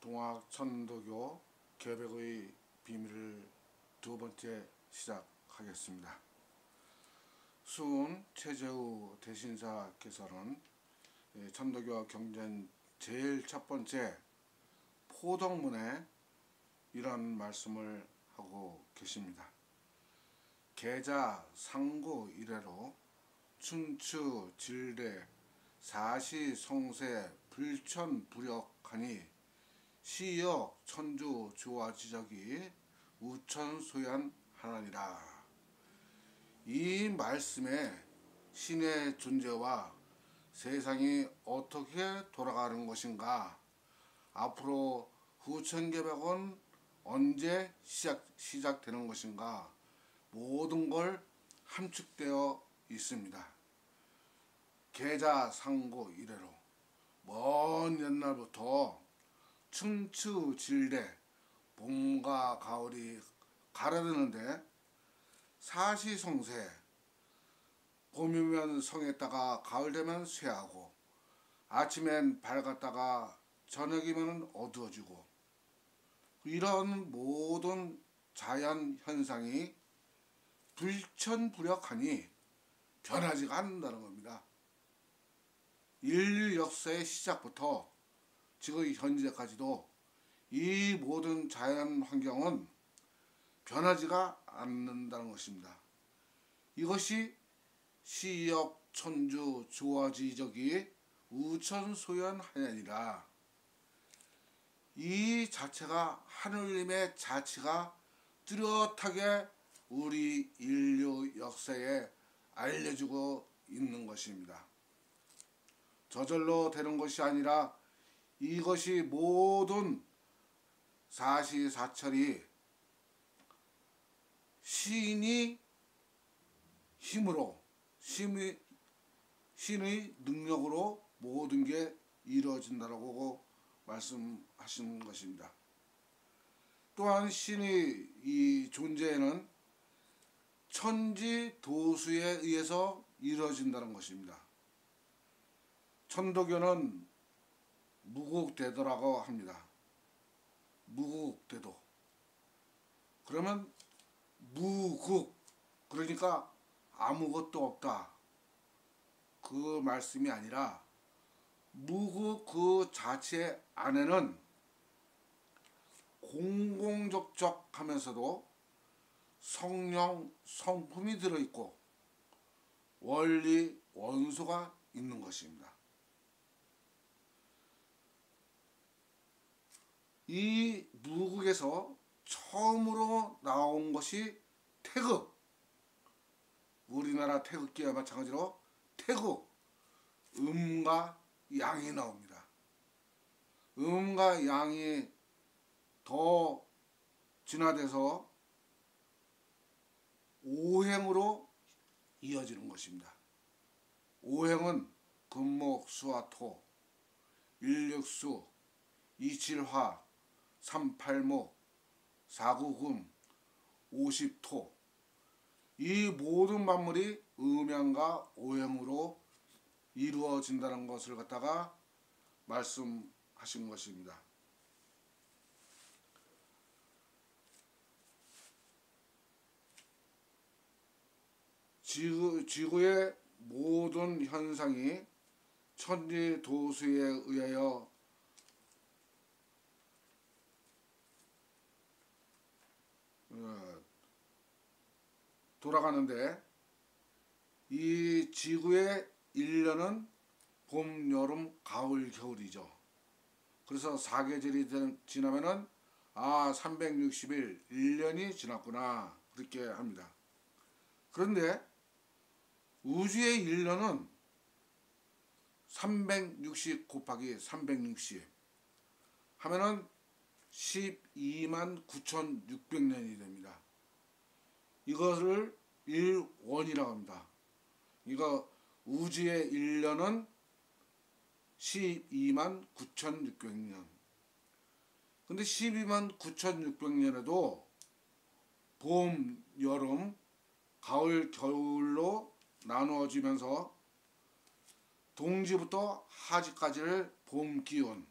동학천도교 개벽의 비밀을 두 번째 시작하겠습니다. 수은 최재우 대신사께서는 천도교 경전 제일 첫 번째 포덕문에 이런 말씀을 하고 계십니다. 계자 상고 이래로 춘추 질대 사시 성세 불천 불역하니 시역 천주 조화지적이 우천소연 하나니라. 이 말씀에 신의 존재와 세상이 어떻게 돌아가는 것인가, 앞으로 후천개벽은 언제 시작되는 것인가, 모든 걸 함축되어 있습니다. 계자상고 이래로 먼 옛날부터 춘추 질대 봄과 가을이 가라드는데 사시성세, 봄이면 성했다가 가을 되면 쇠하고 아침엔 밝았다가 저녁이면 어두워지고, 이런 모든 자연 현상이 불천불역하니 변하지가 않는다는 겁니다. 인류 역사의 시작부터 지금 현재까지도 이 모든 자연 환경은 변하지가 않는다는 것입니다. 이것이 시역 천주 조화지적이 우천소연하냐니라. 이 자체가 하느님의 자치가 뚜렷하게 우리 인류 역사에 알려주고 있는 것입니다. 저절로 되는 것이 아니라 이것이 모든 사시사철이 신의 힘으로, 신의 능력으로 모든 게 이루어진다고 말씀하신 것입니다. 또한 신의 이 존재에는 천지 도수에 의해서 이루어진다는 것입니다. 천도교는 무국대도라고 합니다. 무국대도. 그러면 무국, 그러니까 아무것도 없다, 그 말씀이 아니라 무국 그 자체 안에는 공공적적하면서도 성령, 성품이 들어있고 원리, 원소가 있는 것입니다. 이 무국에서 처음으로 나온 것이 태극, 우리나라 태극기와 마찬가지로 태극, 음과 양이 나옵니다. 음과 양이 더 진화돼서 오행으로 이어지는 것입니다. 오행은 금목, 수화, 토, 일육수, 이칠화, 삼팔목, 사구금, 오십토, 이 모든 만물이 음양과 오행으로 이루어진다는 것을 갖다가 말씀하신 것입니다. 지구의 모든 현상이 천지 도수에 의하여 돌아가는데, 이 지구의 1년은 봄, 여름, 가을, 겨울이죠. 그래서 4계절이 지나면은 360일, 1년이 지났구나, 그렇게 합니다. 그런데 우주의 1년은 360 곱하기 360 하면은 12만 9,600년이 됩니다. 이것을 1원이라고 합니다. 이거 우주의 1년은 12만 9,600년. 근데 12만 9,600년에도 봄, 여름, 가을, 겨울로 나누어지면서 동지부터 하지까지를 봄 기운,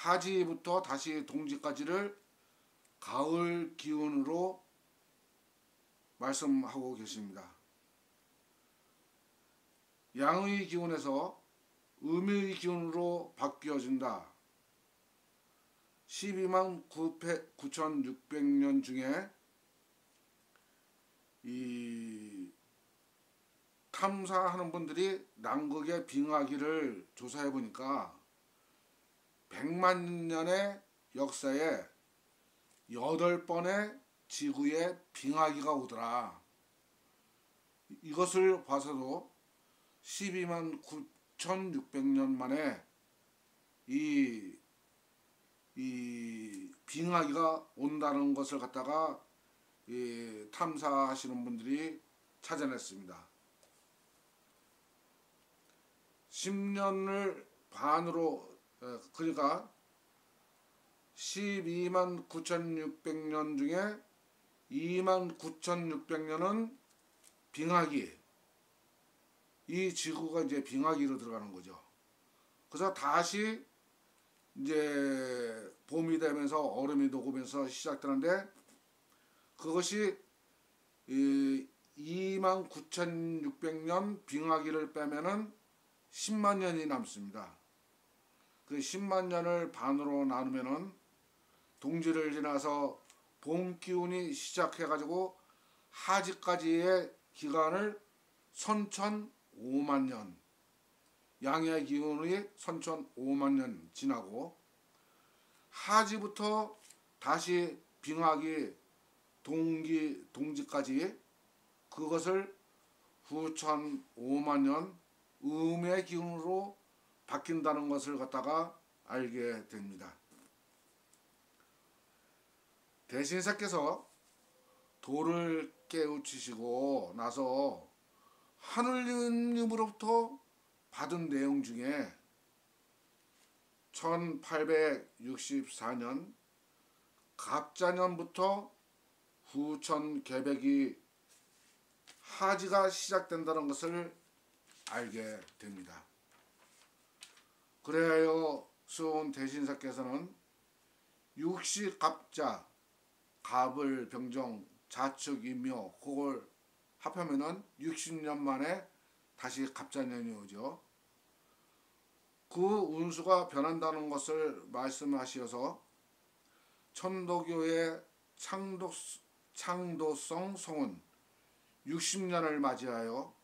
하지부터 다시 동지까지를 가을 기운으로 말씀하고 계십니다. 양의 기운에서 음의 기운으로 바뀌어진다. 12만 9,600년 중에 이 탐사하는 분들이 남극의 빙하기를 조사해 보니까 100만 년의 역사에 8번의 지구에 빙하기가 오더라. 이것을 봐서도 12만 9,600년 만에 이 빙하기가 온다는 것을 갖다가 탐사하시는 분들이 찾아냈습니다. 10년을 반으로 그러니까 12만 9,600년 중에 2만 9,600년은 빙하기, 이 지구가 이제 빙하기로 들어가는 거죠. 그래서 다시 이제 봄이 되면서 얼음이 녹으면서 시작되는데, 그것이 2만 9,600년 빙하기를 빼면은 10만 년이 남습니다. 그 10만 년을 반으로 나누면은 동지를 지나서 봄 기운이 시작해가지고 하지까지의 기간을 선천 5만 년, 양의 기운이 선천 5만 년 지나고, 하지부터 다시 빙하기 동지까지 그것을 후천 5만 년 음의 기운으로 바뀐다는 것을 갖다가 알게 됩니다. 대신사께서 돌을 깨우치시고 나서 하느님으로부터 받은 내용 중에 1864년 갑자년부터 후천 개백이 하지가 시작된다는 것을 알게 됩니다. 그래야 수원 대신사께서는 육시갑자, 갑을 병정, 자축, 임묘 그걸 합하면은 60년 만에 다시 갑자년이 오죠. 그 운수가 변한다는 것을 말씀하셔서 천도교의 창도성 성운 60년을 맞이하여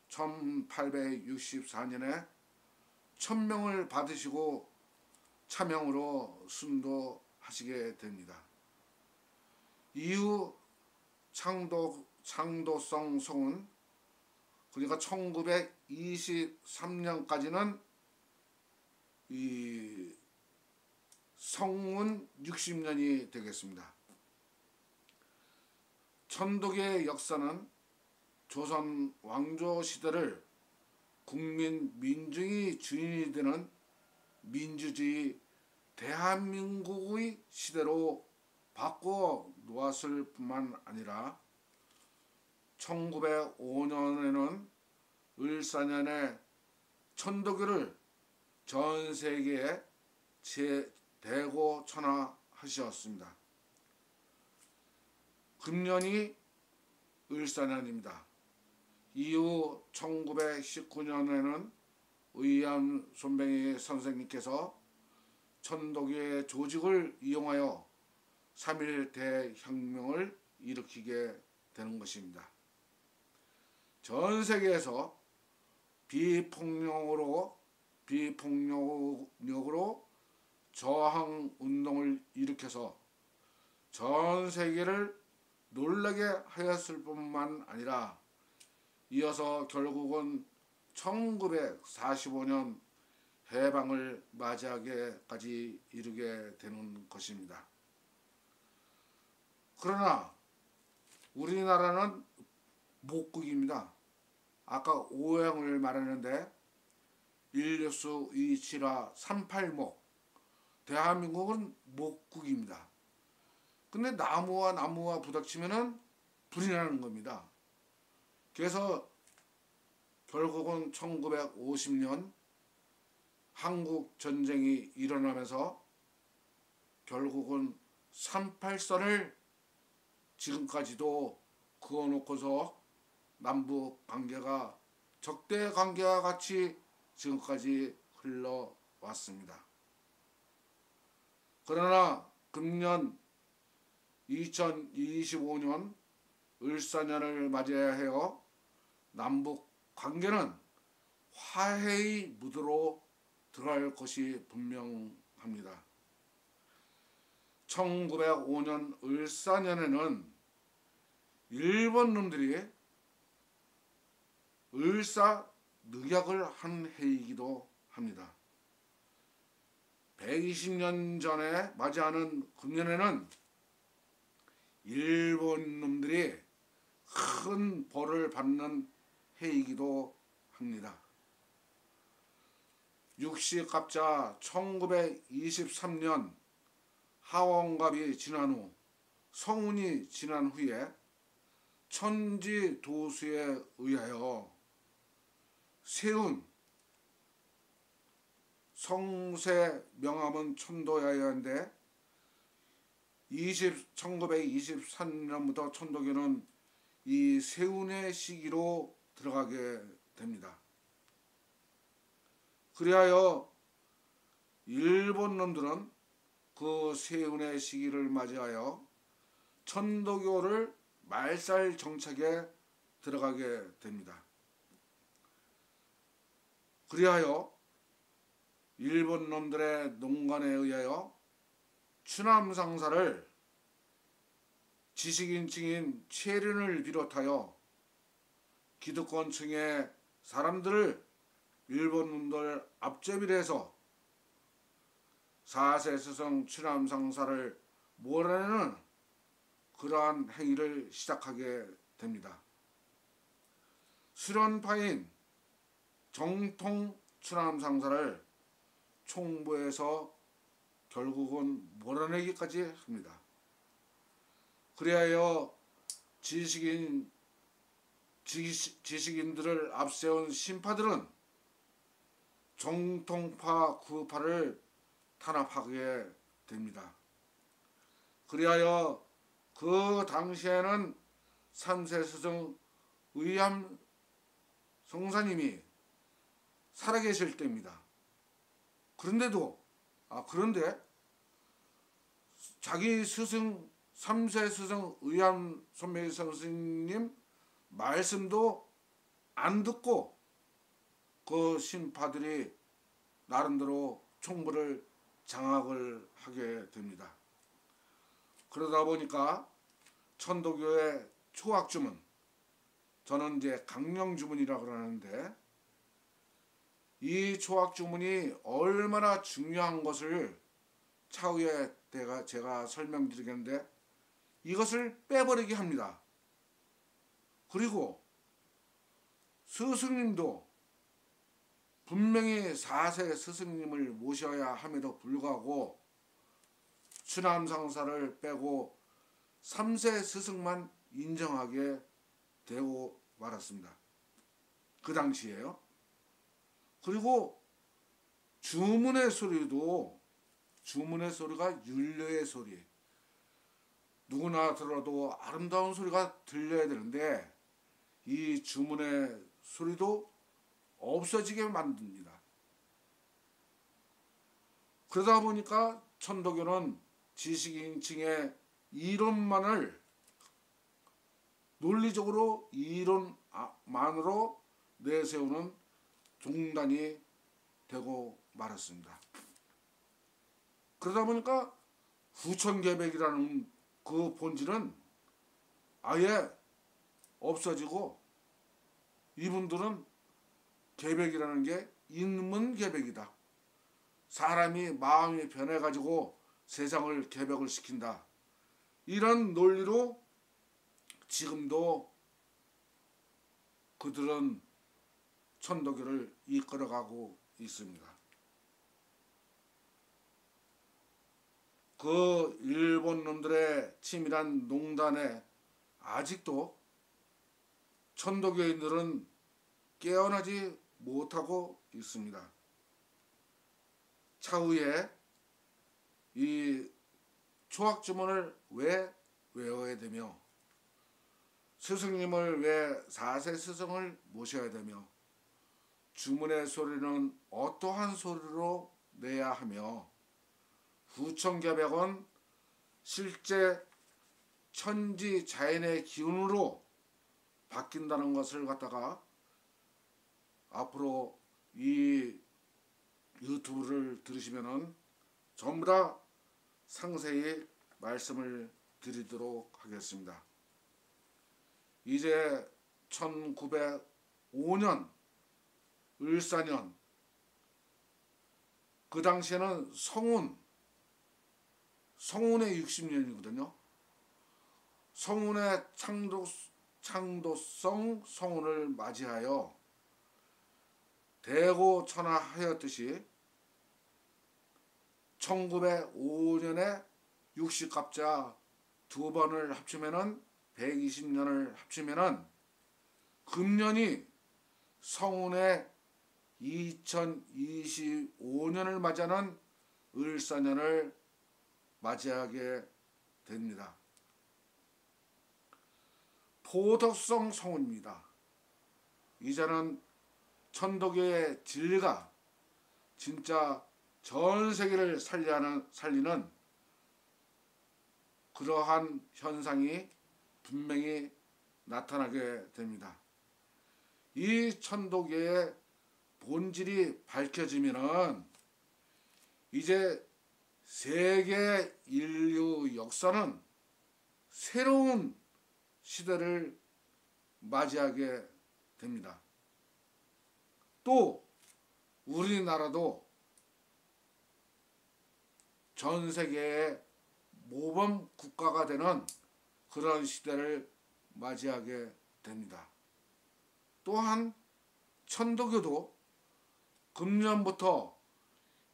1864년에 천명을 받으시고 차명으로 순도하시게 됩니다. 이후 창도성 성운, 그러니까 1923년까지는 이 성운 60년이 되겠습니다. 천도교의 역사는 조선 왕조 시대를 국민 민중이 주인이 되는 민주주의 대한민국의 시대로 바꿔 놓았을 뿐만 아니라 1905년에는 을사년에 천도교를 전 세계에 대거 천하하셨습니다. 금년이 을사년입니다. 이후 1919년에는 의암 손뱅이 선생님께서 천도교의 조직을 이용하여 3.1 대혁명을 일으키게 되는 것입니다. 전 세계에서 비폭력으로 저항 운동을 일으켜서 전 세계를 놀라게 하였을 뿐만 아니라 이어서 결국은 1945년 해방을 맞이하게까지 이르게 되는 것입니다. 그러나 우리나라는 목국입니다. 아까 오행을 말했는데 일류수, 이칠화, 38목, 대한민국은 목국입니다. 근데 나무와 부닥치면은 불이 나는 겁니다. 그래서 결국은 1950년 한국 전쟁이 일어나면서 결국은 38선을 지금까지도 그어놓고서 남북 관계가 적대 관계와 같이 지금까지 흘러왔습니다. 그러나 금년 2025년 을사년을 맞이하여 남북 관계는 화해의 무드로 들어갈 것이 분명합니다. 1905년 을사년에는 일본 놈들이 을사늑약을 한 해이기도 합니다. 120년 전에 맞이하는 금년에는 일본 놈들이 큰 벌을 받는 해이기도 합니다. 육시갑자 1923년 하원갑이 지난 후 성운이 지난 후에 천지도수에 의하여 세운 성세 명함은 천도야인데 1923년부터 천도교는 이 세운의 시기로 들어가게 됩니다. 그리하여 일본 놈들은 그 세운의 시기를 맞이하여 천도교를 말살 정착에 들어가게 됩니다. 그리하여 일본 놈들의 농간에 의하여 추남상사를 지식인층인 최륜을 비롯하여 기득권층의 사람들을 일본 놈들 앞제비를 해서 4세 스승 추남상사를 몰아내는 그러한 행위를 시작하게 됩니다. 수련파인 정통 추남상사를 총부에서 결국은 몰아내기까지 합니다. 그리하여 지식인들을 앞세운 신파들은 정통파 구파를 탄압하게 됩니다. 그리하여 그 당시에는 3세 스승 의암 성사님이 살아계실 때입니다. 그런데 자기 스승 3세 스승 의암 손매 선생님 말씀도 안 듣고 그 신파들이 나름대로 총부를 장악을 하게 됩니다. 그러다 보니까 천도교의 초학주문, 저는 이제 강령주문이라고 그러는데, 이 초학주문이 얼마나 중요한 것을 차후에 제가 설명드리겠는데, 이것을 빼버리게 합니다. 그리고 스승님도 분명히 4세 스승님을 모셔야 함에도 불구하고 추남상사를 빼고 3세 스승만 인정하게 되고 말았습니다. 그 당시에요. 그리고 주문의 소리가 율려의 소리, 누구나 들어도 아름다운 소리가 들려야 되는데 이 주문의 소리도 없어지게 만듭니다. 그러다 보니까 천도교는 지식인층의 이론만을 논리적으로 이론만으로 내세우는 종단이 되고 말았습니다. 그러다 보니까 후천계백이라는 그 본질은 아예 없어지고, 이분들은 계백이라는 게 인문계백이다. 사람이 마음이 변해가지고 세상을 계백을 시킨다. 이런 논리로 지금도 그들은 천도교를 이끌어가고 있습니다. 그 일본 놈들의 치밀한 농단에 아직도 천도교인들은 깨어나지 못하고 있습니다. 차후에 이 초학주문을 왜 외워야 되며 스승님을 왜 4세 스승을 모셔야 되며 주문의 소리는 어떠한 소리로 내야 하며 후천개백은 실제 천지 자연의 기운으로 바뀐다는 것을 갖다가 앞으로 이 유튜브를 들으시면은 전부 다 상세히 말씀을 드리도록 하겠습니다. 이제 1905년 을사년, 그 당시에는 성운의 60년이거든요. 성운의 창도성 성운을 맞이하여 대고천하하였듯이 1905년에 60갑자 두 번을 합치면은 120년을 합치면은 금년이 성운의 2025년을 맞이하는 을사년을 맞이하게 됩니다. 포덕성 성운입니다. 이제는 천도교의 진리가 진짜 전 세계를 살리는 그러한 현상이 분명히 나타나게 됩니다. 이 천도교의 본질이 밝혀지면은 이제 세계 인류 역사는 새로운 시대를 맞이하게 됩니다. 또 우리나라도 전 세계의 모범 국가가 되는 그런 시대를 맞이하게 됩니다. 또한 천도교도 금년부터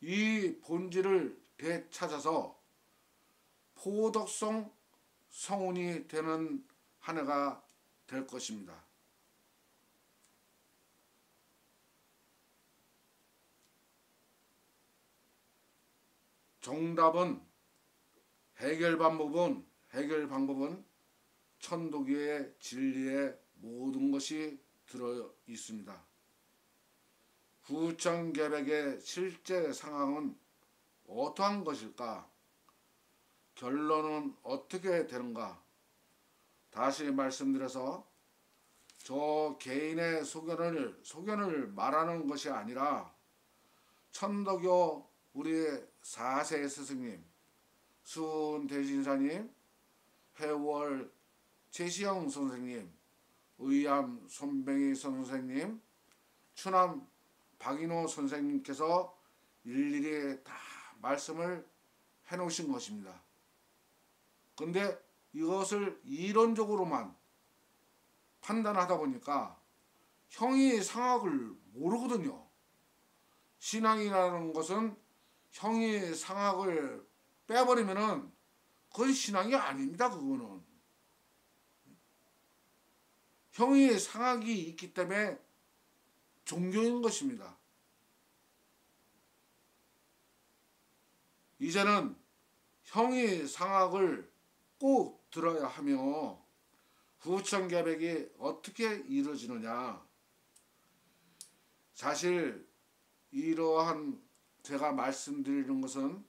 이 본질을 되찾아서 포덕성 성운이 되는 한 해가 될 것입니다. 정답은 해결 방법은 천도교의 진리에 모든 것이 들어 있습니다. 후천개백의 실제 상황은 어떠한 것일까? 결론은 어떻게 되는가? 다시 말씀드려서 저 개인의 소견을 말하는 것이 아니라 천도교 우리 4세 스승님, 수은대신사님, 회월 최시영 선생님, 의암 손뱅이 선생님, 추남 박인호 선생님께서 일일이 다 말씀을 해놓으신 것입니다. 근데 이것을 이론적으로만 판단하다 보니까 형이 상학을 모르거든요. 신앙이라는 것은 형이 상학을 빼버리면은 그건 신앙이 아닙니다. 그거는 형이 상학이 있기 때문에 종교인 것입니다. 이제는 형이 상학을 꼭 들어야 하며 후천개백이 어떻게 이루어지느냐. 사실 이러한 제가 말씀드리는 것은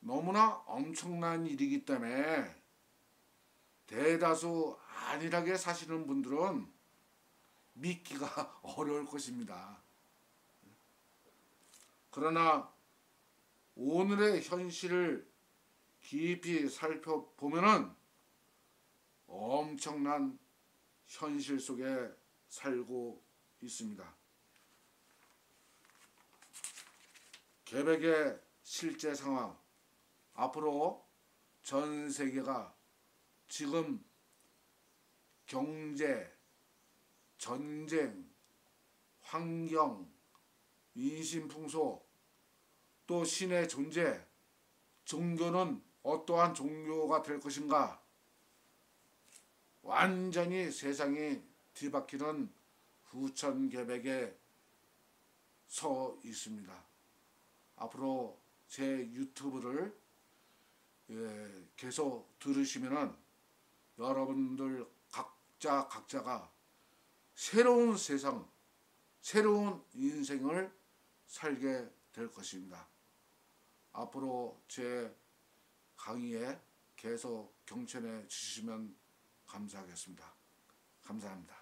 너무나 엄청난 일이기 때문에 대다수 안일하게 사시는 분들은 믿기가 어려울 것입니다. 그러나 오늘의 현실을 깊이 살펴보면은 엄청난 현실 속에 살고 있습니다. 개백의 실제 상황, 앞으로 전 세계가 지금 경제, 전쟁, 환경, 인신풍소, 또 신의 존재, 종교는 어떠한 종교가 될 것인가, 완전히 세상이 뒤바뀌는 후천개백에 서 있습니다. 앞으로 제 유튜브를 계속 들으시면은 여러분들 각자가 새로운 세상, 새로운 인생을 살게 될 것입니다. 앞으로 제 강의에 계속 경청해 주시면 감사하겠습니다. 감사합니다.